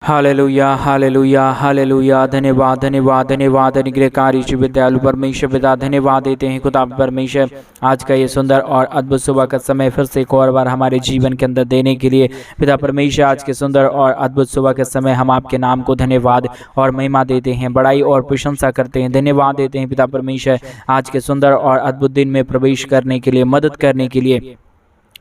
Hallelujah hallelujah hallelujah. धन्यवाद धन्यवाद धन्यवाद अनुग्रहकारी ईश्वर विद्यालु परमेश्वर पिता, धन्यवाद देते हैं खुदा परमेश्वर आज का ये सुंदर और अद्भुत सुबह का समय फिर से एक और बार हमारे जीवन के अंदर देने के लिए पिता परमेश्वर आज के सुंदर और अद्भुत सुबह के समय हम आपके नाम को धन्यवाद और महिमा देते हैं, बड़ाई और प्रशंसा करते हैं। धन्यवाद देते हैं पिता परमेश्वर आज के सुंदर और अद्भुत दिन में प्रवेश करने के लिए, मदद करने के लिए,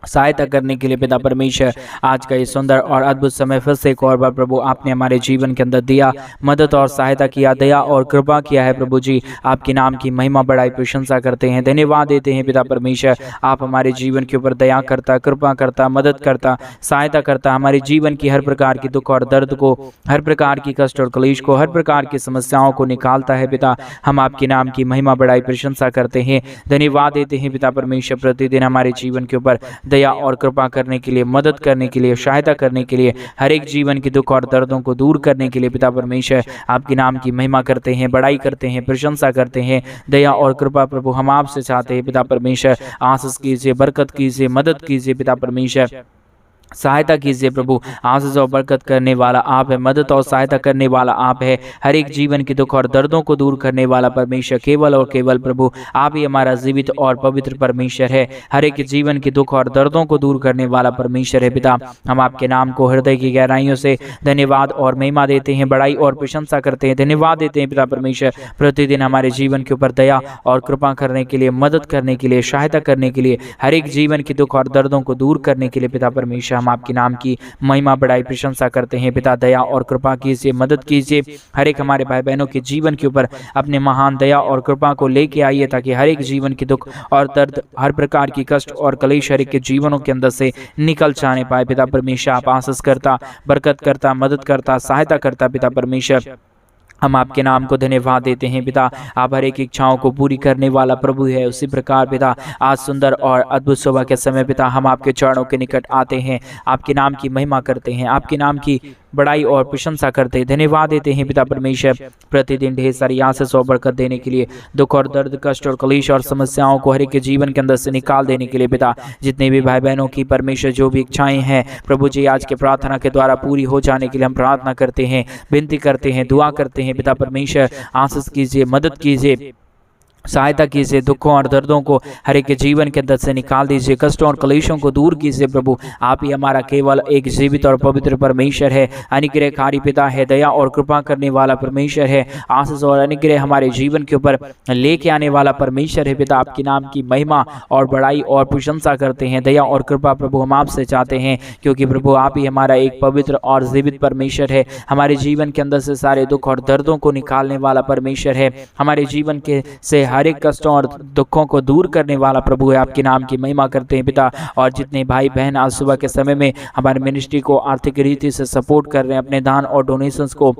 सहायता करने के लिए पिता परमेश्वर आज का ये सुंदर और अद्भुत समय फिर से एक और बार प्रभु आपने हमारे जीवन के अंदर दिया, मदद और सहायता किया, दया और कृपा किया है। प्रभु जी आपके नाम की महिमा बड़ाई प्रशंसा करते हैं, धन्यवाद देते हैं पिता परमेश्वर। आप हमारे जीवन के ऊपर दया करता, कृपा करता, मदद करता, सहायता करता, हमारे जीवन की हर प्रकार की दुख और दर्द को, हर प्रकार की कष्ट और क्लेश को, हर प्रकार की समस्याओं को निकालता है पिता। हम आपके नाम की महिमा बड़ाई प्रशंसा करते हैं, धन्यवाद देते हैं पिता परमेश्वर। प्रतिदिन हमारे जीवन के ऊपर दया और कृपा करने के लिए, मदद करने के लिए, सहायता करने के लिए, हर एक जीवन की दुख और दर्दों को दूर करने के लिए पिता परमेश्वर आपके नाम की महिमा करते हैं, बड़ाई करते हैं, प्रशंसा करते हैं। दया और कृपा प्रभु हम आपसे चाहते हैं पिता परमेश्वर। आशीष कीजिए, बरकत कीजिए, मदद कीजिए पिता परमेश्वर, सहायता कीजिए प्रभु। आशीष और बरकत करने वाला आप है, मदद और सहायता करने वाला आप है, हर एक जीवन के दुख और दर्दों को दूर करने वाला परमेश्वर केवल और केवल प्रभु आप ही हमारा जीवित और पवित्र परमेश्वर है। हर एक जीवन के दुख और दर्दों को दूर करने वाला परमेश्वर है पिता। हम आपके नाम को हृदय की गहराइयों से धन्यवाद और महिमा देते हैं, बड़ाई और प्रशंसा करते हैं, धन्यवाद देते हैं पिता परमेश्वर। प्रतिदिन हमारे जीवन के ऊपर दया और कृपा करने के लिए, मदद करने के लिए, सहायता करने के लिए, हर एक जीवन के दुख और दर्दों को दूर करने के लिए पिता परमेश्वर हम आपके नाम की महिमा बड़ाई प्रशंसा करते हैं पिता। दया और कृपा कीजिए, मदद कीजिए, हर एक हमारे भाई बहनों के जीवन के ऊपर अपने महान दया और कृपा को लेके आइए, ताकि हर एक जीवन की दुख और दर्द, हर प्रकार की कष्ट और क्लेश हर एक के जीवनों के अंदर से निकल जाने पाए पिता परमेश्वर। आप आशीष करता, बरकत करता, मदद करता, सहायता करता पिता परमेश्वर। हम आपके नाम को धन्यवाद देते हैं पिता। आप हर एक इच्छाओं को पूरी करने वाला प्रभु है। उसी प्रकार पिता आज सुंदर और अद्भुत सुबह के समय पिता हम आपके चरणों के निकट आते हैं, आपके नाम की महिमा करते हैं, आपके नाम की बड़ाई और प्रशंसा करते हैं, धन्यवाद देते हैं पिता परमेश्वर। प्रतिदिन ढेर सारी आशीष और बरकत देने के लिए, दुख और दर्द, कष्ट और क्लेश और समस्याओं को हर एक के जीवन के अंदर से निकाल देने के लिए पिता। जितने भी भाई बहनों की परमेश्वर जो भी इच्छाएं हैं प्रभु जी आज के प्रार्थना के द्वारा पूरी हो जाने के लिए हम प्रार्थना करते हैं, विनती करते हैं, दुआ करते हैं पिता परमेश्वर। आशीष कीजिए, मदद कीजिए, सहायता कीजिए, दुखों और दर्दों को हर एक के जीवन के अंदर से निकाल दीजिए, कष्टों और क्लेशों को दूर कीजिए प्रभु। आप ही हमारा केवल एक जीवित और पवित्र परमेश्वर है, अनुग्रहकारी पिता है, दया और कृपा करने वाला परमेश्वर है, आशीष और अनुग्रह हमारे जीवन के ऊपर लेके आने वाला परमेश्वर है पिता। आपके नाम की महिमा और बड़ाई और प्रशंसा करते हैं, दया और कृपा प्रभु हम आपसे चाहते हैं, क्योंकि प्रभु आप ही हमारा एक पवित्र और जीवित परमेश्वर है। हमारे जीवन के अंदर से सारे दुख और दर्दों को निकालने वाला परमेश्वर है, हमारे जीवन के से हर एक कष्टों और दुखों को दूर करने वाला प्रभु है। आपके नाम की महिमा करते हैं पिता। और जितने भाई बहन आज सुबह के समय में हमारे मिनिस्ट्री को आर्थिक रीति से सपोर्ट कर रहे हैं, अपने दान और डोनेशंस को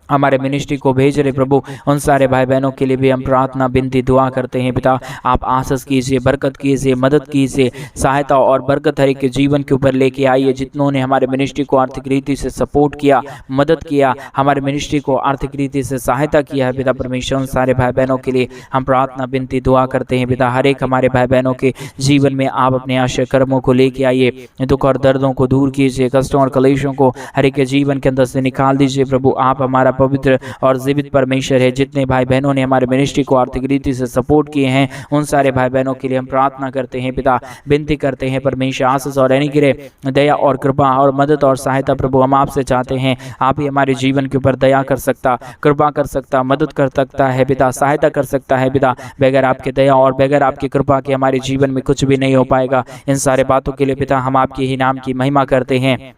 हमारे मिनिस्ट्री को भेज रहे प्रभु, उन सारे भाई बहनों के लिए भी हम प्रार्थना, विनती, दुआ करते हैं पिता। आप आशीष कीजिए, बरकत कीजिए, मदद कीजिए, सहायता और बरकत हर एक के जीवन के ऊपर लेके आइए। जितनों ने हमारे मिनिस्ट्री को आर्थिक रीति से सपोर्ट किया, मदद किया, हमारे मिनिस्ट्री को आर्थिक रीति से सहायता किया है पिता परमेश्वर, उन सारे भाई बहनों के लिए हम प्रार्थना, विनती, दुआ करते हैं पिता। हर एक हमारे भाई बहनों के जीवन में आप अपने आश्रय कर्मों को लेके आइए, दुख और दर्दों को दूर कीजिए, कष्टों और क्लेशों को हर एक के जीवन के अंदर से निकाल दीजिए प्रभु। आप हमारा पवित्र और जीवित परमेश्वर है। जितने भाई बहनों ने हमारे मिनिस्ट्री को आर्थिक रीति से सपोर्ट किए हैं, उन सारे भाई बहनों के लिए हम प्रार्थना करते हैं पिता, विनती करते हैं परमेश्वर। आशीष और अनुग्रह, दया और कृपा और मदद और सहायता प्रभु हम आपसे चाहते हैं। आप ही हमारे जीवन के ऊपर दया कर सकता, कृपा कर सकता, मदद कर सकता है पिता, सहायता कर सकता है पिता। बगैर आपके दया और बगैर आपकी कृपा के हमारे जीवन में कुछ भी नहीं हो पाएगा। इन सारे बातों के लिए पिता हम आपके ही नाम की महिमा करते हैं,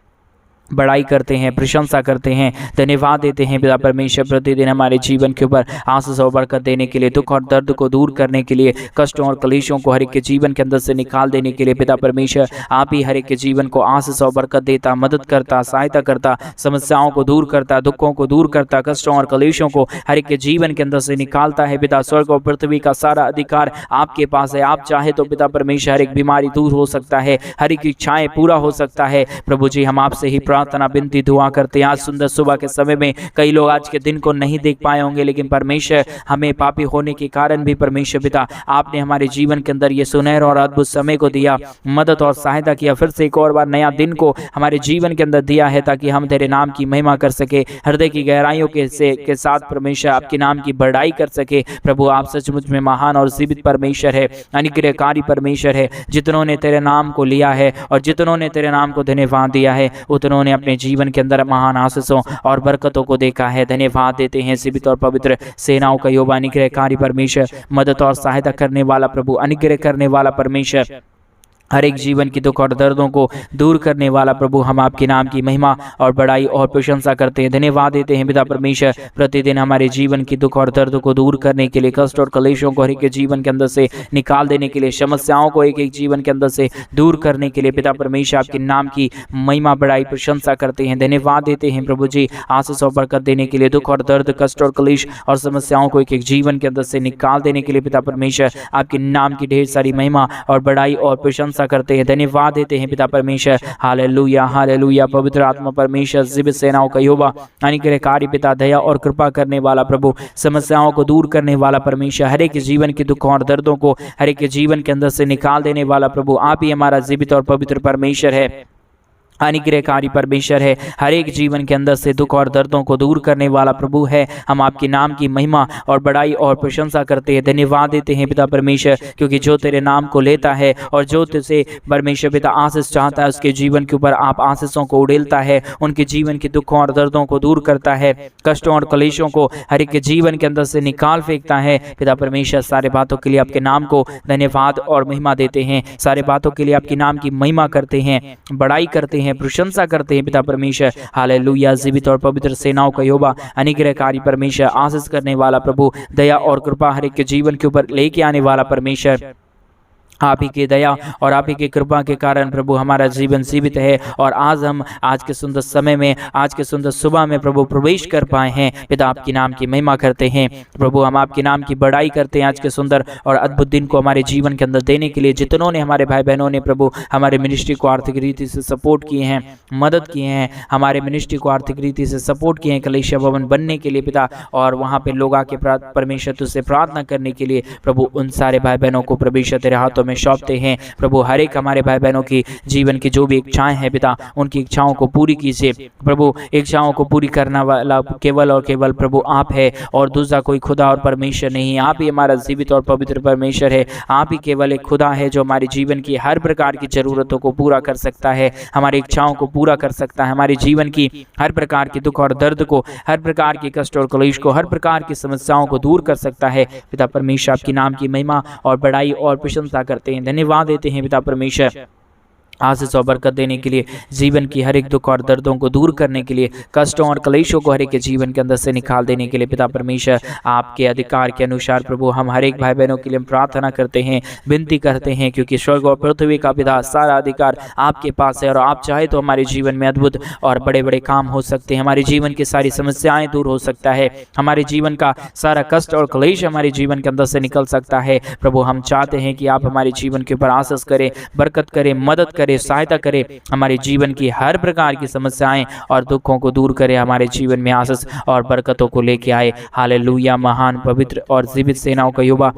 बड़ाई करते हैं, प्रशंसा करते हैं, धन्यवाद देते हैं पिता परमेश्वर। प्रतिदिन हमारे जीवन के ऊपर आशीष और बरकत देने के लिए, दुख और दर्द को दूर करने के लिए, कष्टों और क्लेशों को हर एक के जीवन के अंदर से निकाल देने के लिए पिता परमेश्वर आप ही हर एक के जीवन को आशीष और बरकत देता, मदद करता, सहायता करता, समस्याओं को दूर करता, दुखों को दूर करता, कष्टों और क्लेशों को हर एक के जीवन के अंदर से निकालता है पिता। स्वर्ग और पृथ्वी का सारा अधिकार आपके पास है। आप चाहे तो पिता परमेश्वर हर एक बीमारी दूर हो सकता है, हर एक इच्छाएं पूरा हो सकता है प्रभु जी। हम आपसे ही प्रार्थना विनती दुआ करते हैं। आज सुंदर सुबह के समय में कई लोग आज के दिन को नहीं देख पाए होंगे, लेकिन परमेश्वर हमें पापी होने के कारण भी परमेश्वर पिता आपने हमारे जीवन के अंदर ये सुनहरा और अद्भुत समय को दिया, मदद और सहायता किया, फिर से एक और बार नया दिन को हमारे जीवन के अंदर दिया है ताकि हम तेरे नाम की महिमा कर सके, हृदय की गहराइयों के साथ परमेश्वर आपके नाम की बढ़ाई कर सके। प्रभु आप सचमुच में महान और जीवित परमेश्वर है, अनुग्रहकारी परमेश्वर है। जितनों ने तेरे नाम को लिया है और जितनों ने तेरे नाम को धन्यवाद दिया है, उतनों ने अपने जीवन के अंदर महान आशीषों और बरकतों को देखा है। धन्यवाद देते हैं जीवित और पवित्र सेनाओं का यहोवा, अनुग्रहकारी परमेश्वर, मदद और सहायता करने वाला प्रभु, अनुग्रह करने वाला परमेश्वर, हर एक जीवन की दुख और दर्दों को दूर करने वाला प्रभु, हम आपके नाम की महिमा और बड़ाई और प्रशंसा करते हैं। धन्यवाद देते हैं पिता परमेश्वर, प्रतिदिन हमारे जीवन की दुख और दर्द को दूर करने के लिए, कष्ट और कलेशों को हर एक जीवन के अंदर से निकाल देने के लिए, समस्याओं को एक एक जीवन के अंदर से दूर करने के लिए पिता परमेश्वर आपके नाम की महिमा बड़ाई प्रशंसा करते हैं। धन्यवाद देते हैं प्रभु जी आशीष और बरकत देने के लिए, दुख और दर्द, कष्ट और कलेश और समस्याओं को एक एक जीवन के अंदर से निकाल देने के लिए पिता परमेश्वर आपके नाम की ढेर सारी महिमा और बड़ाई और प्रशंसा करते हैं। धन्यवाद देते हैं पिता परमेश्वर। Hallelujah hallelujah. पवित्र आत्मा परमेश्वर, जीवित सेनाओं का यहोवा, अनुग्रहकारी पिता, दया और कृपा करने वाला प्रभु, समस्याओं को दूर करने वाला परमेश्वर, हर एक जीवन के दुखों और दर्दों को हर एक जीवन के अंदर से निकाल देने वाला प्रभु, आप ही हमारा जीवित और पवित्र परमेश्वर है, अनुग्रहकारी परमेश्वर है, हर एक जीवन के अंदर से दुख और दर्दों को दूर करने वाला प्रभु है। हम आपके नाम की महिमा और बड़ाई और प्रशंसा करते हैं। धन्यवाद देते हैं पिता परमेश्वर, क्योंकि जो तेरे नाम को लेता है और जो तुझसे परमेश्वर पिता आशीष चाहता है, उसके जीवन के ऊपर आप आशीषों को उड़ेलता है, उनके जीवन के दुखों और दर्दों को दूर करता है, कष्टों और कलेशों को हर एक जीवन के अंदर से निकाल फेंकता है। पिता परमेश्वर, सारे बातों के लिए आपके नाम को धन्यवाद और महिमा देते हैं, सारे बातों के लिए आपके नाम की महिमा करते हैं, बड़ाई करते हैं, प्रशंसा करते हैं पिता परमेश्वर। हालेलुया। जीवित और पवित्र सेनाओं का यहोवा, अनुग्रहकारी परमेश्वर, आशीष करने वाला प्रभु, दया और कृपा हर एक के जीवन के ऊपर लेके आने वाला परमेश्वर, आप ही की दया और आप ही की कृपा के कारण प्रभु हमारा जीवन जीवित है। और आज हम आज के सुंदर समय में, आज के सुंदर सुबह में प्रभु प्रवेश कर पाए हैं। पिता आपके नाम की महिमा करते हैं प्रभु, हम आपके नाम की बड़ाई करते हैं। आज के सुंदर और अद्भुत दिन को हमारे जीवन के अंदर देने के लिए जितनों ने, हमारे भाई बहनों ने प्रभु हमारे मिनिस्ट्री को आर्थिक रीति से सपोर्ट किए हैं, मदद किए हैं, हमारे मिनिस्ट्री को आर्थिक रीति से सपोर्ट किए हैं कलीसिया भवन बनने के लिए पिता, और वहाँ पे लोग आके परमेश्वर तुझसे प्रार्थना करने के लिए प्रभु, उन सारे भाई बहनों को परमेश्वर तेरे हाथों में सौंपते हैं। प्रभु हर एक हमारे भाई बहनों की जीवन की जो भी इच्छाएं हैं पिता, उनकी इच्छाओं को पूरी कीजिए प्रभु। इच्छाओं को पूरी करने वाला केवल और केवल प्रभु आप है, और दूसरा कोई खुदा और परमेश्वर नहीं। आप ही हमारा जीवित और पवित्र परमेश्वर है। आप ही केवल एक खुदा है जो हमारे जीवन की हर प्रकार की जरूरतों को पूरा कर सकता है, हमारी इच्छाओं को पूरा कर सकता है, हमारे जीवन की हर प्रकार के दुख और दर्द को, हर प्रकार के कष्ट और कलेश को, हर प्रकार की समस्याओं को दूर कर सकता है। पिता परमेश्वर आपके नाम की महिमा और बड़ाई और प्रशंसा करते हैं। धन्यवाद देते हैं पिता परमेश्वर, आशीष और बरकत देने के लिए, जीवन की हर एक दुख और दर्दों को दूर करने के लिए, कष्टों और कलेशों को हर एक के जीवन के अंदर से निकाल देने के लिए पिता परमेश्वर, आपके अधिकार के अनुसार प्रभु हम हर एक भाई बहनों के लिए प्रार्थना करते हैं, विनती करते हैं, क्योंकि स्वर्ग और पृथ्वी का पिता सारा अधिकार आपके पास है, और आप चाहे तो हमारे जीवन में अद्भुत और बड़े बड़े काम हो सकते हैं, हमारे जीवन की सारी समस्याएं दूर हो सकता है, हमारे जीवन का सारा कष्ट और कलेश हमारे जीवन के अंदर से निकल सकता है। प्रभु हम चाहते हैं कि आप हमारे जीवन के ऊपर आशीष करें, बरकत करें, मदद करें, सहायता करे, हमारे जीवन की हर प्रकार की समस्याएं और दुखों को दूर करे, हमारे जीवन में आशीष और बरकतों को लेके आए। हालेलुया। महान पवित्र और जीवित सेनाओं का यहोवा,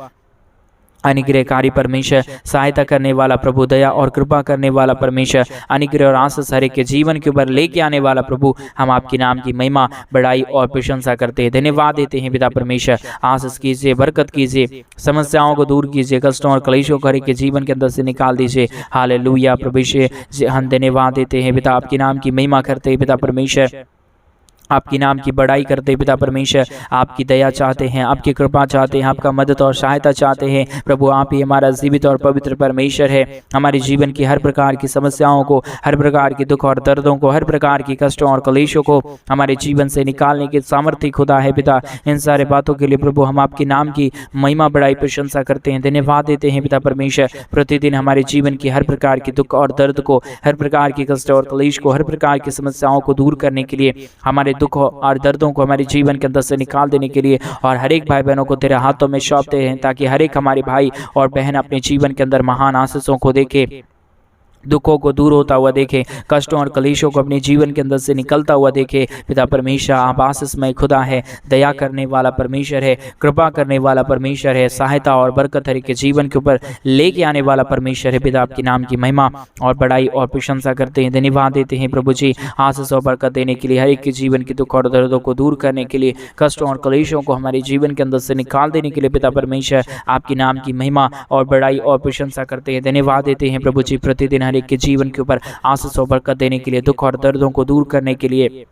अनुग्रहकारी परमेश्वर, सहायता करने वाला प्रभु, दया और कृपा करने वाला परमेश्वर, अनुग्रह और आशीष हर एक के जीवन के ऊपर लेके आने वाला प्रभु, हम आपके नाम की महिमा, बड़ाई और प्रशंसा करते हैं। धन्यवाद देते हैं पिता परमेश्वर, आशीष कीजिए, बरकत कीजिए, समस्याओं को दूर कीजिए, कष्टों और कलेशों को हर एक के जीवन के अंदर से निकाल दीजिए। हालेलुया। परमेश्वर हम धन्यवाद देते हैं पिता, आपके नाम की महिमा करते हैं पिता परमेश्वर, आपकी नाम की बड़ाई करते पिता परमेश्वर, आपकी दया चाहते हैं, आपकी कृपा चाहते हैं, आपका मदद और सहायता चाहते हैं प्रभु। आप ही हमारा जीवित और पवित्र परमेश्वर है, हमारे जीवन की हर प्रकार की समस्याओं को, हर प्रकार के दुख और दर्दों को, हर प्रकार की कष्टों और कलेशों को हमारे जीवन से निकालने के सामर्थ्य खुदा है पिता। इन सारे बातों के लिए प्रभु हम आपके नाम की महिमा, बड़ाई, प्रशंसा करते हैं। धन्यवाद देते हैं पिता परमेश्वर, प्रतिदिन हमारे जीवन की हर प्रकार की दुख और दर्द को, हर प्रकार की कष्ट और कलेश को, हर प्रकार की समस्याओं को दूर करने के लिए, हमारे दुख और दर्दों को हमारे जीवन के अंदर से निकाल देने के लिए, और हर एक भाई बहनों को तेरे हाथों में सौंपते हैं, ताकि हर एक हमारे भाई और बहन अपने जीवन के अंदर महान आशीषों को देखे, दुखों को दूर होता हुआ देखे, कष्टों और कलेशों को अपने जीवन के अंदर से निकलता हुआ देखे। पिता परमेश्वर, आप आशीषमय खुदा है, दया करने वाला परमेश्वर है, कृपा करने वाला परमेश्वर है, सहायता और बरकत हर एक के जीवन के ऊपर लेके आने वाला परमेश्वर है। पिता आपके नाम की महिमा और बड़ाई और प्रशंसा करते हैं, धन्यवाद देते हैं प्रभु जी, आशीष और बरकत देने के लिए, हर एक के जीवन के दुख और दर्दों को दूर करने के लिए, कष्टों और कलेशों को हमारे जीवन के अंदर से निकाल देने के लिए। पिता परमेश्वर, आपके नाम की महिमा और बड़ाई और प्रशंसा करते हैं, धन्यवाद देते हैं प्रभु जी, प्रतिदिन हर एक के जीवन के ऊपर आशीष और बरकत देने के लिए, दुख और दर्दों को दूर करने के लिए,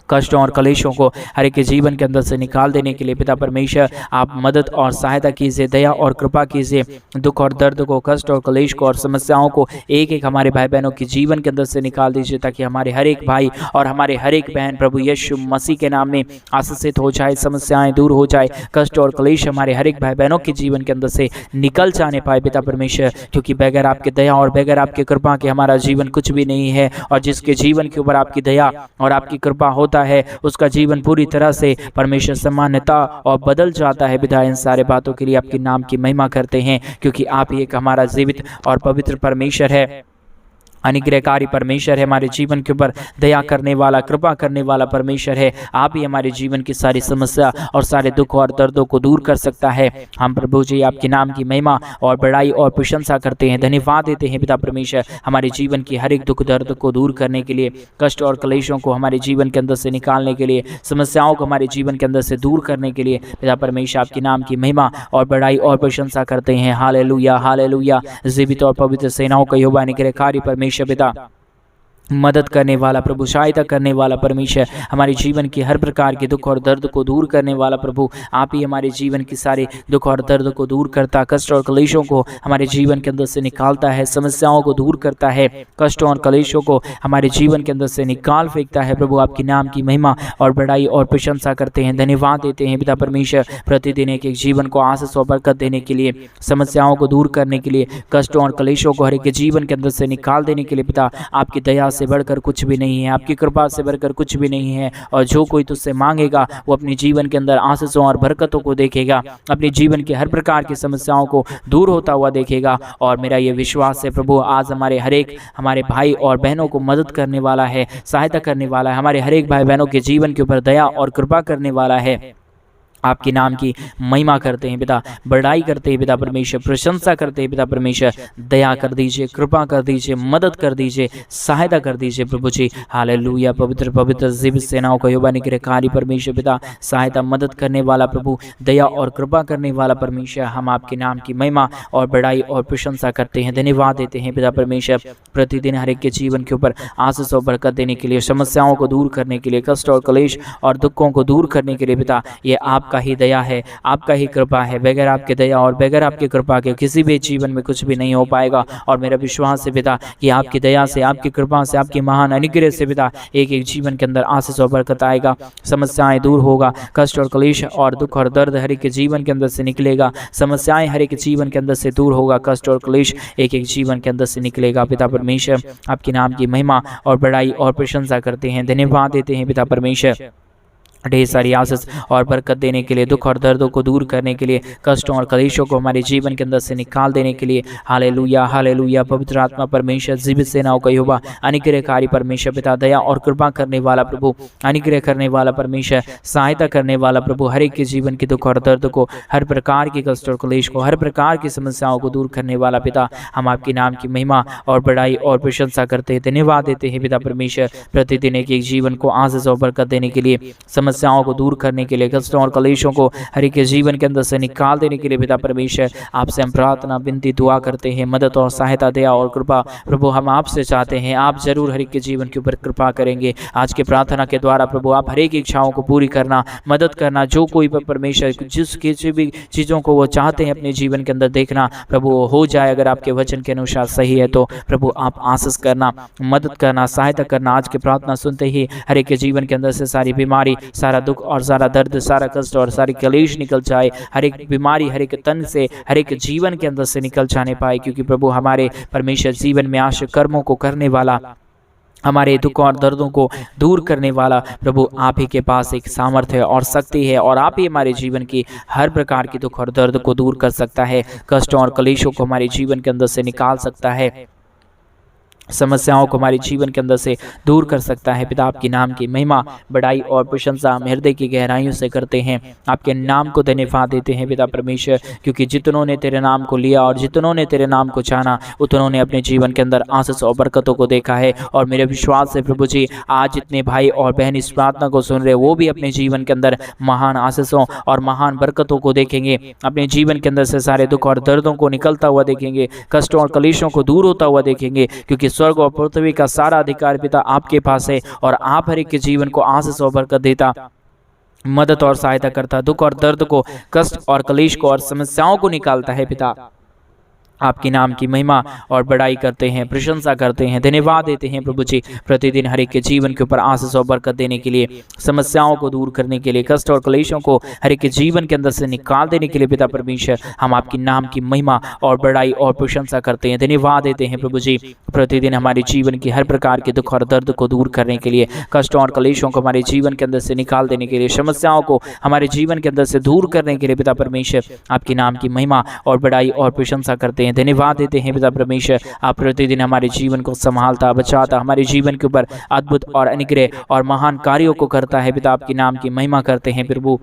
कष्टों और कलेशों को हर एक के जीवन के अंदर से निकाल देने के लिए। पिता परमेश्वर, आप मदद और सहायता कीजिए, दया और कृपा कीजिए, दुख और दर्द को, कष्ट और कलेश को और समस्याओं को एक एक हमारे भाई बहनों के जीवन के अंदर से निकाल दीजिए, ताकि हमारे हर एक भाई और हमारे हर एक बहन प्रभु यीशु मसीह के नाम में आशीषित हो जाए, समस्याएं दूर हो जाए, कष्ट और कलेश हमारे हर एक भाई बहनों के जीवन के अंदर से निकल जाने पाए। पिता परमेश्वर, क्योंकि बगैर आपके दया और बगैर आपके कृपा के हमारा जीवन कुछ भी नहीं है, और जिसके जीवन के ऊपर आपकी दया और आपकी कृपा होता है, उसका जीवन पूरी तरह से परमेश्वर सम्मानता और बदल जाता है। पिता, इन सारे बातों के लिए आपके नाम की महिमा करते हैं, क्योंकि आप ही एक हमारा जीवित और पवित्र परमेश्वर है, अनुग्रहकारी परमेश्वर है, हमारे जीवन के ऊपर दया करने वाला, कृपा करने वाला परमेश्वर है। आप ही हमारे जीवन की सारी समस्या और सारे दुख और दर्दों को दूर कर सकता है। हम प्रभु जी आपके नाम की महिमा और बड़ाई और प्रशंसा करते हैं, धन्यवाद देते हैं पिता परमेश्वर, हमारे जीवन की हर एक दुख दर्द को दूर करने के लिए, कष्ट और कलेशों को हमारे जीवन के अंदर से निकालने के लिए, समस्याओं को हमारे जीवन के अंदर से दूर करने के लिए। पिता परमेश्वर, आपके नाम की महिमा और बड़ाई और प्रशंसा करते हैं। Hallelujah, hallelujah. जीवित और पवित्र सेनाओं का यहोवा अनुग्रहकारी परमेश्वर पिता, मदद करने वाला प्रभु, सहायता करने वाला परमेश्वर, हमारे जीवन की हर प्रकार के दुख और दर्द को दूर करने वाला प्रभु, आप ही हमारे जीवन की सारे दुख और दर्द को दूर करता, कष्ट और कलेशों को हमारे जीवन के अंदर से निकालता है, समस्याओं को दूर करता है, कष्टों और कलेशों को हमारे जीवन के अंदर से निकाल फेंकता है। प्रभु, आपके नाम की महिमा और बड़ाई और प्रशंसा करते हैं, धन्यवाद देते हैं पिता परमेश्वर, प्रतिदिन एक जीवन को आशीष और बरकत देने के लिए, समस्याओं को दूर करने के लिए, कष्टों और कलेशों को हर एक जीवन के अंदर से निकाल देने के लिए। पिता, आपकी दया से बढ़कर कुछ भी नहीं है, आपकी कृपा से बढ़कर कुछ भी नहीं है, और जो कोई तुझसे मांगेगा वो अपने जीवन के अंदर आशीषों और बरकतों को देखेगा, अपने जीवन के हर प्रकार की समस्याओं को दूर होता हुआ देखेगा। और मेरा ये विश्वास है प्रभु, आज हमारे भाई और बहनों को मदद करने वाला है, सहायता करने वाला है, हमारे हर एक भाई बहनों के जीवन के ऊपर दया और कृपा करने वाला है। आपके नाम की महिमा करते हैं पिता, बड़ाई करते हैं पिता परमेश्वर, प्रशंसा करते हैं पिता परमेश्वर, दया कर दीजिए, कृपा कर दीजिए, मदद कर दीजिए, सहायता कर दीजिए प्रभु जी। हालेलुया। पवित्र पवित्र जीवित सेनाओं का यहोवा अनुग्रहकारी परमेश्वर पिता, सहायता मदद करने वाला प्रभु, दया और कृपा करने वाला परमेश्वर, हम आपके नाम की महिमा और बड़ाई और प्रशंसा करते हैं, धन्यवाद देते हैं पिता परमेश्वर, प्रतिदिन हर एक के जीवन के ऊपर आशीष और बरकत देने के लिए, समस्याओं को दूर करने के लिए, कष्ट और कलेश और दुखों को दूर करने के लिए। पिता, ये आपका ही दया है, आपका ही कृपा है, बगैर आपके दया और बगैर आपके कृपा के किसी भी जीवन में कुछ भी नहीं हो पाएगा। और मेरा विश्वास है पिता कि आपकी दया से, आपकी कृपा से, आपकी महान अनुग्रह से पिता एक एक जीवन के अंदर आशीष और बरकत आएगा, समस्याएं दूर होगा, कष्ट और कलेश और दुख और दर्द हर एक के जीवन के अंदर से निकलेगा, समस्याएं हर एक जीवन के अंदर से दूर होगा, कष्ट और कलेश एक एक जीवन के अंदर से निकलेगा। पिता परमेश्वर, आपके नाम की महिमा और बड़ाई और प्रशंसा करते हैं, धन्यवाद देते हैं पिता परमेश्वर, ढेर सारी आशीष और बरकत देने के लिए, दुख और दर्दों को दूर करने के लिए, कष्टों और कलेशों को हमारे जीवन के अंदर से निकाल देने के लिए। Hallelujah, hallelujah. पवित्र आत्मा परमेश्वर, जीवित सेनाओं का यहोवा अनुग्रहकारी परमेश्वर पिता, दया और कृपा करने वाला प्रभु, अनुग्रह करने वाला परमेश्वर, सहायता करने वाला प्रभु, हर एक के जीवन के दुख और दर्द को, हर प्रकार के कष्ट और कलेश को, हर प्रकार की समस्याओं को दूर करने वाला पिता, हम आपके नाम की महिमा और बड़ाई और प्रशंसा करते हैं, धन्यवाद देते हैं पिता परमेश्वर, प्रतिदिन एक एक जीवन को आशीष और बरकत देने के लिए, समस्याओं को दूर करने के लिए, कष्टों और कलेशों को हर एक के जीवन के अंदर से निकाल देने के लिए। पिता परमेश्वर, आपसे हम प्रार्थना विनती दुआ करते हैं, मदद और सहायता, दया और कृपा प्रभु हम आपसे चाहते हैं, आप जरूर हर एक के जीवन के ऊपर कृपा करेंगे। आज के प्रार्थना के द्वारा प्रभु आप हर एक इच्छाओं को पूरी करना, मदद करना, जो कोई परमेश्वर जिस किसी भी चीज़ों को वो चाहते हैं अपने जीवन के अंदर देखना प्रभु वो हो जाए, अगर आपके वचन के अनुसार सही है तो प्रभु आप आशीष करना, मदद करना, सहायता करना। आज की प्रार्थना सुनते ही हर एक के जीवन के अंदर से सारी बीमारी, सारा दुख और सारा दर्द, सारा कष्ट और सारी कलेश निकल जाए, हर एक बीमारी हर एक तन से, हर एक जीवन के अंदर से निकल जाने पाए, क्योंकि प्रभु हमारे परमेश्वर जीवन में आश्चर्य कर्मों को करने वाला, हमारे दुख और दर्दों को दूर करने वाला प्रभु आप ही के पास एक सामर्थ्य और शक्ति है, और आप ही हमारे जीवन की हर प्रकार की दुख और दर्द को दूर कर सकता है, कष्टों और कलेशों को हमारे जीवन के अंदर से निकाल सकता है। समस्याओं को हमारे जीवन के अंदर से दूर कर सकता है। पिता आपके नाम की महिमा, बड़ाई और प्रशंसा हम हृदय की गहराइयों से करते हैं। आपके नाम को धन्यवाद देते हैं पिता परमेश्वर, क्योंकि जितनों ने तेरे नाम को लिया और जितनों ने तेरे नाम को जाना उतनों ने अपने जीवन के अंदर आशीष और बरकतों को देखा है। और मेरे विश्वास है प्रभु जी, आज जितने भाई और बहन इस प्रार्थना को सुन रहे वो भी अपने जीवन के अंदर महान आशीषों और महान बरकतों को देखेंगे। अपने जीवन के अंदर से सारे दुख और दर्दों को निकलता हुआ देखेंगे, कष्टों और कलेशों को दूर होता हुआ देखेंगे, क्योंकि स्वर्ग और पृथ्वी का सारा अधिकार पिता आपके पास है और आप हर एक के जीवन को आशीष और बरकत देता, मदद और सहायता करता, दुख और दर्द को, कष्ट और कलेश को और समस्याओं को निकालता है। पिता आपके नाम की महिमा और बड़ाई करते हैं, प्रशंसा करते हैं, धन्यवाद देते हैं प्रभु जी। प्रतिदिन हर एक के जीवन के ऊपर आशीष और बरकत देने के लिए, समस्याओं को दूर करने के लिए, कष्ट और क्लेशों को हर एक के जीवन के अंदर से निकाल देने के लिए पिता परमेश्वर हम आपके नाम की महिमा और बड़ाई और प्रशंसा करते हैं, धन्यवाद देते हैं प्रभु जी। प्रतिदिन हमारे जीवन की हर प्रकार के दुख और दर्द को दूर करने के लिए, कष्टों और क्लेशों को हमारे जीवन के अंदर से निकाल देने के लिए, समस्याओं को हमारे जीवन के अंदर से दूर करने के लिए पिता परमेश्वर आपके नाम की महिमा और बड़ाई और प्रशंसा करते हैं, धन्यवाद देते हैं पिता परमेश्वर। आप प्रतिदिन हमारे जीवन को संभालता, बचाता, हमारे जीवन के ऊपर अद्भुत और अनुग्रह और महान कार्यों को करता है। पिता आपके नाम की महिमा करते हैं प्रभु,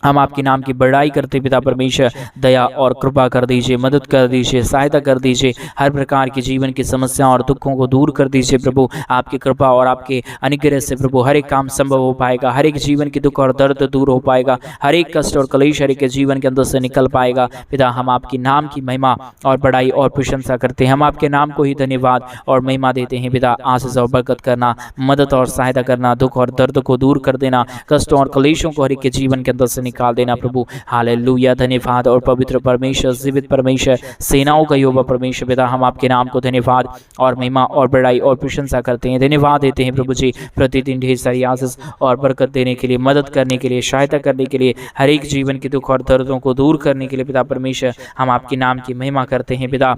हम आपके नाम की बड़ाई करते पिता परमेश्वर। दया और कृपा कर दीजिए, मदद कर दीजिए, सहायता कर दीजिए, हर प्रकार की जीवन की समस्याओं और दुखों को दूर कर दीजिए प्रभु। आपकी कृपा और आपके अनुग्रह से प्रभु हर एक काम संभव हो पाएगा, हर एक जीवन की दुख और दर्द दूर हो पाएगा, हर एक कष्ट और कलेश हर एक के जीवन के अंदर से निकल पाएगा। पिता हम आपके नाम की महिमा और बड़ाई और प्रशंसा करते हैं, हम आपके नाम को ही धन्यवाद और महिमा देते हैं। पिता आशीष और बरकत करना, मदद और सहायता करना, दुख और दर्द को दूर कर देना, कष्टों और कलेशों को हर एक के जीवन के अंदर से निकाल देना प्रभु। हालेलुया, धन्यवाद और पवित्र परमेश्वर, जीवित परमेश्वर, सेनाओं का यहोवा परमेश्वर पिता हम आपके नाम को धन्यवाद और महिमा और बड़ाई और प्रशंसा करते हैं, धन्यवाद देते हैं प्रभु जी। प्रतिदिन ढेर सारी आशीष और बरकत देने के लिए, मदद करने के लिए, सहायता करने के लिए, हर एक जीवन के दुख और दर्दों को दूर करने के लिए पिता परमेश्वर हम आपके नाम की महिमा करते हैं। पिता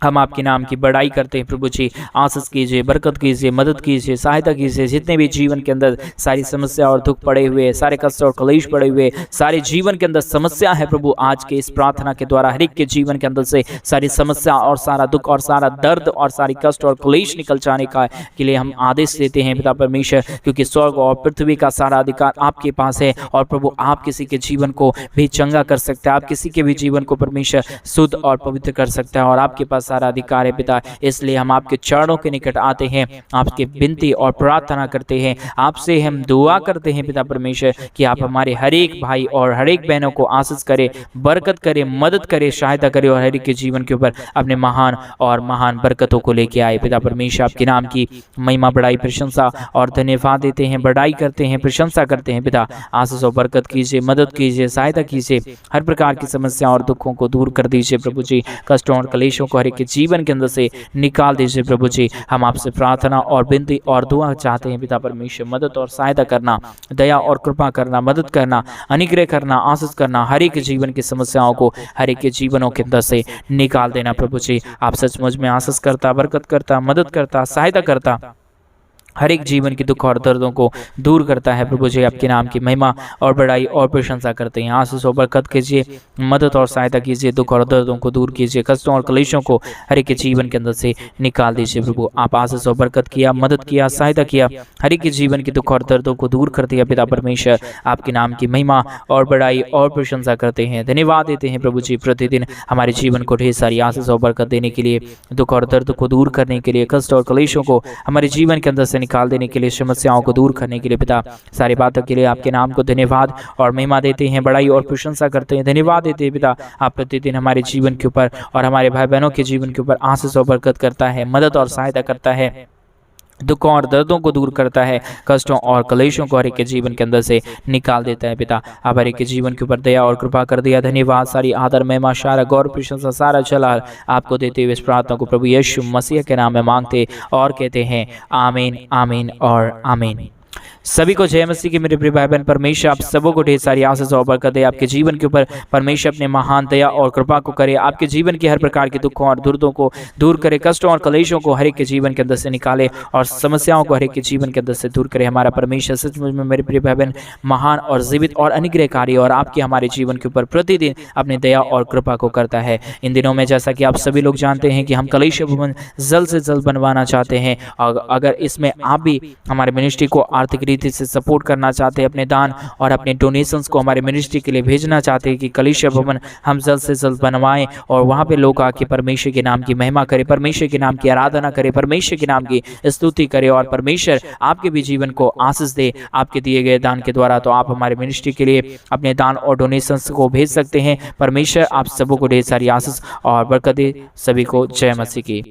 हम आपके नाम की बड़ाई करते हैं प्रभु जी। आशीष कीजिए, बरकत कीजिए, मदद कीजिए, सहायता कीजिए। जितने भी जीवन के अंदर सारी समस्या और दुख पड़े हुए, सारे कष्ट और कलेश पड़े हुए, सारे जीवन के अंदर समस्या है प्रभु, आज के इस प्रार्थना के द्वारा हर एक के जीवन के अंदर से सारी समस्या और सारा दुख और सारा दर्द और सारी कष्ट और कलेश निकल जाने का के लिए हम आदेश देते हैं पिता परमेश्वर, क्योंकि स्वर्ग और पृथ्वी का सारा अधिकार आपके पास है। और प्रभु आप किसी के जीवन को भी चंगा कर सकते हैं, आप किसी के भी जीवन को परमेश्वर शुद्ध और पवित्र कर सकते हैं, और आपके पास सारा अधिकार है पिता। इसलिए हम आपके चरणों के निकट आते हैं, आपके विनती और प्रार्थना करते हैं, आपसे हम दुआ करते हैं पिता परमेश्वर कि आप हमारे हर एक भाई और हर एक बहनों को आशीष करे, बरकत करे, मदद करे, सहायता करे, और हर एक के जीवन के ऊपर अपने महान और महान बरकतों को लेके आए। पिता परमेश्वर आपके नाम की महिमा, बड़ाई, प्रशंसा और धन्यवाद देते हैं, बड़ाई करते हैं, प्रशंसा करते हैं। पिता आशीष और बरकत कीजिए, मदद कीजिए, सहायता कीजिए, हर प्रकार की समस्या और दुखों को दूर कर दीजिए प्रभु जी। कष्टों और कलेशों को हर एक के जीवन के अंदर से निकाल दीजिए प्रभु जी। हम आपसे प्रार्थना और विनती और दुआ चाहते हैं पिता परमेश्वर, मदद और सहायता करना, दया और कृपा करना, मदद करना, अनुग्रह करना, आशीष करना, हर एक जीवन की समस्याओं को हर एक के जीवनों के अंदर से निकाल देना प्रभु जी। आप सचमुच में आशीष करता, बरकत करता, मदद करता, सहायता करता, हर एक जीवन की दुख और दर्दों को दूर करता है प्रभु जी। आपके नाम की महिमा और बड़ाई और प्रशंसा करते हैं। आशीष और बरकत कीजिए, मदद और सहायता कीजिए, दुख और दर्दों को दूर कीजिए, कष्टों और कलेशों को हर एक के जीवन के अंदर से निकाल दीजिए प्रभु। आप आशीष और बरकत किया, मदद किया, सहायता किया, हर एक के जीवन के दुख और दर्दों को दूर कर दिया पिता परमेश्वर। आपके नाम की महिमा और बड़ाई और प्रशंसा करते हैं, धन्यवाद देते हैं प्रभु जी। प्रतिदिन हमारे जीवन को ढेर सारी आशीष और बरकत देने के लिए, दुख और दर्द को दूर करने के लिए, कष्ट और कलेशों को हमारे जीवन के अंदर से निकाल देने के लिए, समस्याओं को दूर करने के लिए पिता सारी बातों के लिए आपके नाम को धन्यवाद और महिमा देते हैं, बड़ाई और प्रशंसा करते हैं, धन्यवाद देते हैं पिता। आप प्रतिदिन हमारे जीवन के ऊपर और हमारे भाई बहनों के जीवन के ऊपर आशीष और बरकत करता है, मदद और सहायता करता है, दुखों और दर्दों को दूर करता है, कष्टों और कलेशों को हर एक के जीवन के अंदर से निकाल देता है पिता। आप हर एक के जीवन के ऊपर दया और कृपा कर दिया, धन्यवाद। सारी आदर, महिमा, सारा गौर, प्रशंसा, सारा जलाल आपको देते हुए इस प्रार्थना को प्रभु यीशु मसीह के नाम में मांगते और कहते हैं आमीन, आमीन और आमीन। सभी को जय मसीह की मेरे प्रिय भाई बहन। परमेश्वर आप सबों को ढेर सारी आशीष और बरकत दे। आपके जीवन के ऊपर परमेश्वर अपने महान दया और कृपा को करे। आपके जीवन के हर प्रकार के दुखों और दुर्दों को दूर करे, कष्टों और कलेशों को हर एक के जीवन के अंदर से निकाले और समस्याओं को हर एक के जीवन के अंदर से दूर करे। हमारा परमेश्वर सचमुच में मेरे प्रिय भाई बहन महान और जीवित और अनुग्रहकारी और आपके हमारे जीवन के ऊपर प्रतिदिन अपनी दया और कृपा को करता है। इन दिनों में जैसा कि आप सभी लोग जानते हैं कि हम कलीसिया भवन जल्द से जल्द बनवाना चाहते हैं, और अगर इसमें आप भी हमारे मिनिस्ट्री को आर्थिक रीति से सपोर्ट करना चाहते हैं, अपने दान और अपने डोनेशंस को हमारे मिनिस्ट्री के लिए भेजना चाहते हैं कि कलीसिया भवन हम जल्द से जल्द बनवाएं और वहां पे लोग आके परमेश्वर के नाम की महिमा करें, परमेश्वर के नाम की आराधना करें, परमेश्वर के नाम की स्तुति करें और परमेश्वर आपके भी जीवन को आशीष दे आपके दिए गए दान के द्वारा, तो आप हमारे मिनिस्ट्री के लिए अपने दान और डोनेशंस को भेज सकते हैं। परमेश्वर आप सबों को ढेर सारी आशीष और बरकत दे। सभी को जय मसीह की।